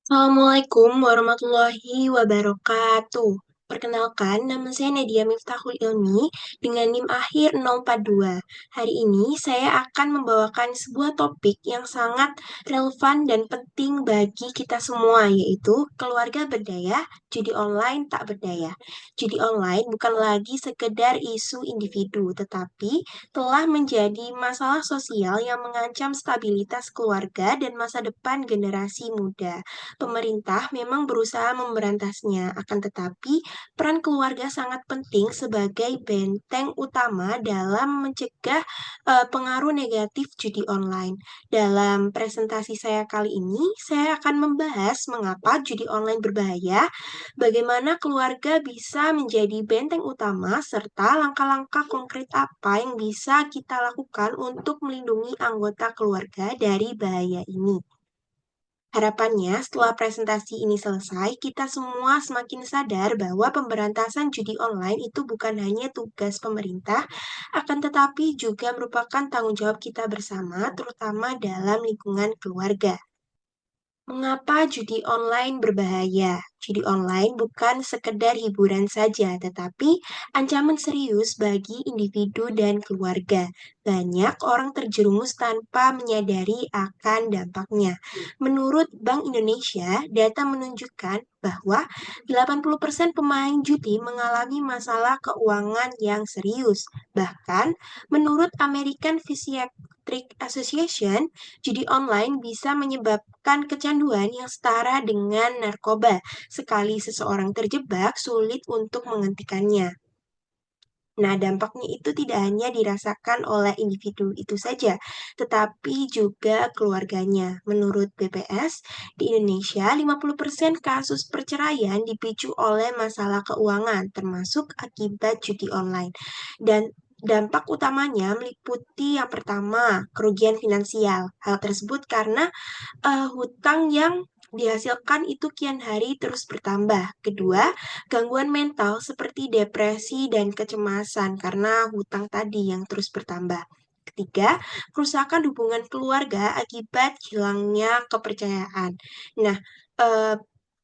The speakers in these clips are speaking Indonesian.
Assalamualaikum warahmatullahi wabarakatuh. Perkenalkan, nama saya Nadia Miftahul Ilmi dengan NIM akhir 042. Hari ini saya akan membawakan sebuah topik yang sangat relevan dan penting bagi kita semua, yaitu keluarga berdaya, judi online tak berdaya. Judi online bukan lagi sekedar isu individu, tetapi telah menjadi masalah sosial yang mengancam stabilitas keluarga dan masa depan generasi muda. Pemerintah memang berusaha memberantasnya, akan tetapi peran keluarga sangat penting sebagai benteng utama dalam mencegah pengaruh negatif judi online. Dalam presentasi saya kali ini, saya akan membahas mengapa judi online berbahaya, bagaimana keluarga bisa menjadi benteng utama, serta langkah-langkah konkret apa yang bisa kita lakukan untuk melindungi anggota keluarga dari bahaya ini. Harapannya, setelah presentasi ini selesai, kita semua semakin sadar bahwa pemberantasan judi online itu bukan hanya tugas pemerintah, akan tetapi juga merupakan tanggung jawab kita bersama, terutama dalam lingkungan keluarga. Mengapa judi online berbahaya? Judi online bukan sekedar hiburan saja, tetapi ancaman serius bagi individu dan keluarga. Banyak orang terjerumus tanpa menyadari akan dampaknya. Menurut Bank Indonesia, data menunjukkan bahwa 80% pemain judi mengalami masalah keuangan yang serius. Bahkan, menurut American Psychiatric Association, judi online bisa menyebabkan kecanduan yang setara dengan narkoba. Sekali seseorang terjebak, sulit untuk menghentikannya. Nah, dampaknya itu tidak hanya dirasakan oleh individu itu saja, tetapi juga keluarganya. Menurut BPS, di Indonesia 50% kasus perceraian dipicu oleh masalah keuangan, termasuk akibat judi online. Dan dampak utamanya meliputi yang pertama, kerugian finansial. Hal tersebut karena hutang yang dihasilkan itu kian hari terus bertambah. Kedua, gangguan mental seperti depresi dan kecemasan karena hutang tadi yang terus bertambah. Ketiga, kerusakan hubungan keluarga akibat hilangnya kepercayaan. Nah, eh,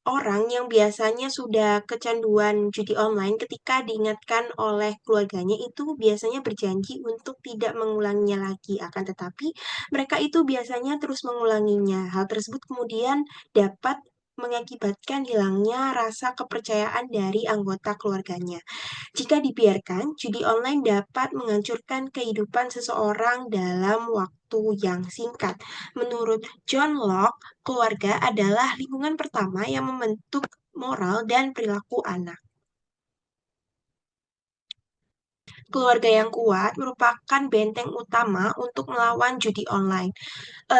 orang yang biasanya sudah kecanduan judi online ketika diingatkan oleh keluarganya itu biasanya berjanji untuk tidak mengulanginya lagi. Akan tetapi mereka itu biasanya terus mengulanginya. Hal tersebut kemudian dapat mengakibatkan hilangnya rasa kepercayaan dari anggota keluarganya. Jika dibiarkan, judi online dapat menghancurkan kehidupan seseorang dalam waktu yang singkat. Menurut John Locke, keluarga adalah lingkungan pertama yang membentuk moral dan perilaku anak. Keluarga yang kuat merupakan benteng utama untuk melawan judi online.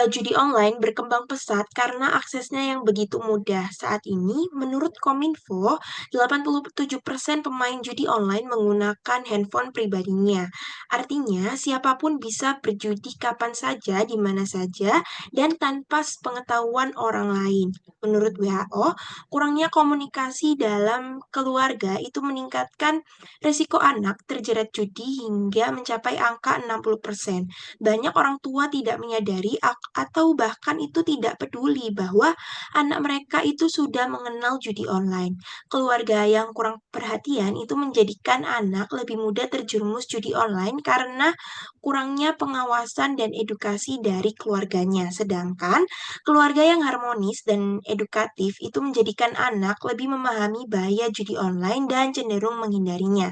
Judi online berkembang pesat karena aksesnya yang begitu mudah. Saat ini, menurut Kominfo, 87% pemain judi online menggunakan handphone pribadinya. Artinya, siapapun bisa berjudi kapan saja, di mana saja, dan tanpa pengetahuan orang lain. Menurut WHO, kurangnya komunikasi dalam keluarga itu meningkatkan risiko anak terjerat judi hingga mencapai angka 60%. Banyak orang tua tidak menyadari atau bahkan itu tidak peduli bahwa anak mereka itu sudah mengenal judi online. Keluarga yang kurang perhatian itu menjadikan anak lebih mudah terjerumus judi online karena kurangnya pengawasan dan edukasi dari keluarganya. Sedangkan keluarga yang harmonis dan edukatif itu menjadikan anak lebih memahami bahaya judi online dan cenderung menghindarinya.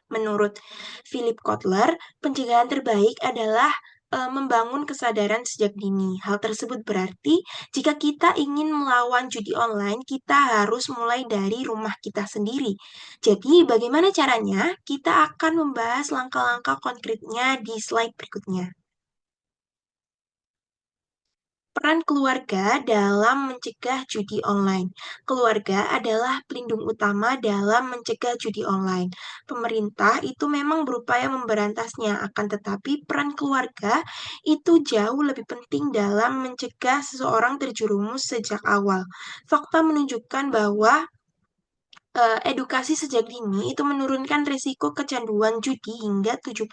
Menurut Philip Kotler, pencegahan terbaik adalah membangun kesadaran sejak dini. Hal tersebut berarti jika kita ingin melawan judi online, kita harus mulai dari rumah kita sendiri. Jadi, bagaimana caranya? Kita akan membahas langkah-langkah konkretnya di slide berikutnya. Peran keluarga dalam mencegah judi online. Keluarga adalah pelindung utama dalam mencegah judi online. Pemerintah itu memang berupaya memberantasnya, akan tetapi peran keluarga itu jauh lebih penting dalam mencegah seseorang terjerumus sejak awal. Fakta menunjukkan bahwa Edukasi sejak dini itu menurunkan risiko kecanduan judi hingga 70%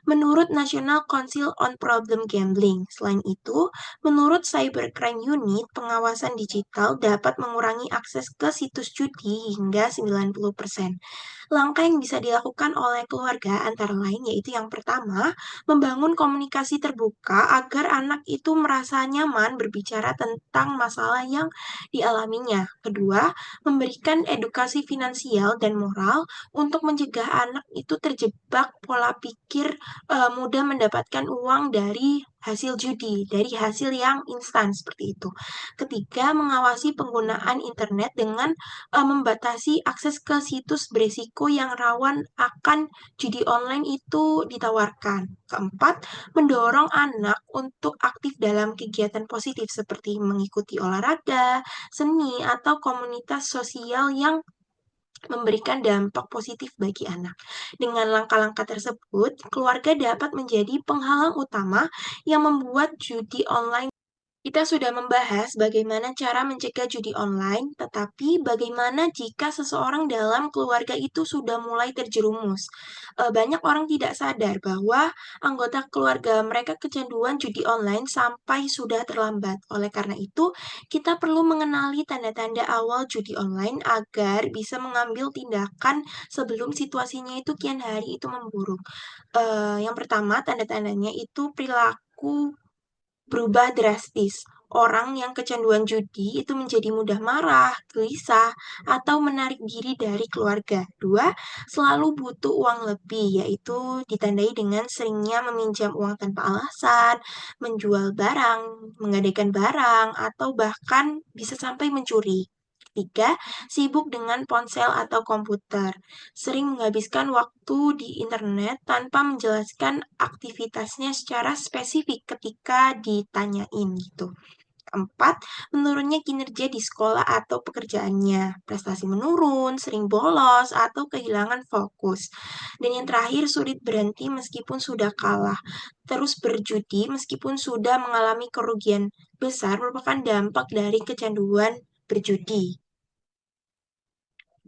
menurut National Council on Problem Gambling. Selain itu, menurut Cybercrime Unit, pengawasan digital dapat mengurangi akses ke situs judi hingga 90%. Langkah yang bisa dilakukan oleh keluarga antara lain yaitu yang pertama, membangun komunikasi terbuka agar anak itu merasa nyaman berbicara tentang masalah yang dialaminya. Kedua, memberikan edukasi finansial dan moral untuk mencegah anak itu terjebak pola pikir mudah mendapatkan uang dari hasil judi, dari hasil yang instan seperti itu. Ketiga, mengawasi penggunaan internet dengan membatasi akses ke situs berisiko yang rawan akan judi online itu ditawarkan. Keempat, mendorong anak untuk aktif dalam kegiatan positif seperti mengikuti olahraga, seni, atau komunitas sosial yang memberikan dampak positif bagi anak. Dengan langkah-langkah tersebut, keluarga dapat menjadi penghalang utama yang membuat judi online. Kita sudah membahas bagaimana cara mencegah judi online, tetapi bagaimana jika seseorang dalam keluarga itu sudah mulai terjerumus? Banyak orang tidak sadar bahwa anggota keluarga mereka kecanduan judi online sampai sudah terlambat. Oleh karena itu, kita perlu mengenali tanda-tanda awal judi online agar bisa mengambil tindakan sebelum situasinya itu kian hari itu memburuk. Yang pertama, tanda-tandanya itu perilaku berubah drastis. Orang yang kecanduan judi itu menjadi mudah marah, gelisah, atau menarik diri dari keluarga. Dua, selalu butuh uang lebih, yaitu ditandai dengan seringnya meminjam uang tanpa alasan, menjual barang, menggadaikan barang, atau bahkan bisa sampai mencuri. Tiga, sibuk dengan ponsel atau komputer, sering menghabiskan waktu di internet tanpa menjelaskan aktivitasnya secara spesifik ketika ditanyain gitu. Keempat, menurunnya kinerja di sekolah atau pekerjaannya. Prestasi menurun, sering bolos, atau kehilangan fokus. Dan yang terakhir, sulit berhenti meskipun sudah kalah. Terus berjudi meskipun sudah mengalami kerugian besar merupakan dampak dari kecanduan berjudi.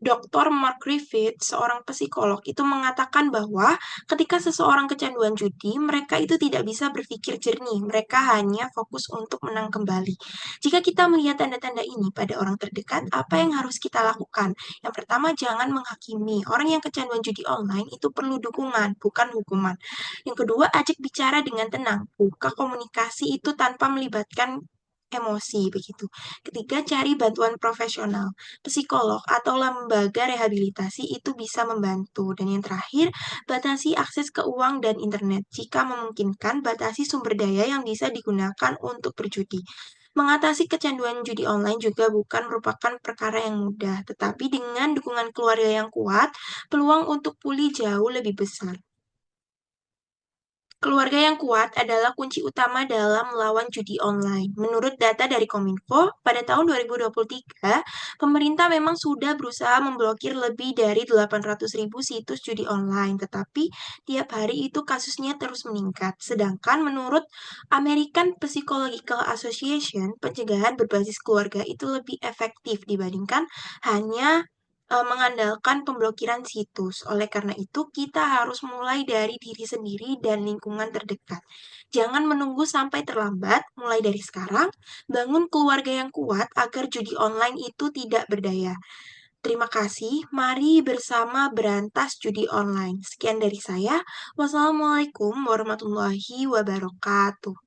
Dr. Mark Griffith, seorang psikolog, itu mengatakan bahwa ketika seseorang kecanduan judi, mereka itu tidak bisa berpikir jernih. Mereka hanya fokus untuk menang kembali. Jika kita melihat tanda-tanda ini pada orang terdekat, apa yang harus kita lakukan? Yang pertama, jangan menghakimi. Orang yang kecanduan judi online itu perlu dukungan, bukan hukuman. Yang kedua, ajak bicara dengan tenang. Buka komunikasi itu tanpa melibatkan emosi begitu. Ketiga, cari bantuan profesional psikolog atau lembaga rehabilitasi itu bisa membantu. Dan yang terakhir, batasi akses ke uang dan internet. Jika memungkinkan, batasi sumber daya yang bisa digunakan untuk berjudi. Mengatasi kecanduan judi online juga bukan merupakan perkara yang mudah, tetapi dengan dukungan keluarga yang kuat, peluang untuk pulih jauh lebih besar. Keluarga yang kuat adalah kunci utama dalam melawan judi online. Menurut data dari Kominfo, pada tahun 2023, pemerintah memang sudah berusaha memblokir lebih dari 800.000 situs judi online, tetapi tiap hari itu kasusnya terus meningkat. Sedangkan menurut American Psychological Association, pencegahan berbasis keluarga itu lebih efektif dibandingkan hanya mengandalkan pemblokiran situs. Oleh karena itu, kita harus mulai dari diri sendiri dan lingkungan terdekat. Jangan menunggu sampai terlambat, mulai dari sekarang, bangun keluarga yang kuat agar judi online itu tidak berdaya. Terima kasih, mari bersama berantas judi online. Sekian dari saya. Wassalamualaikum warahmatullahi wabarakatuh.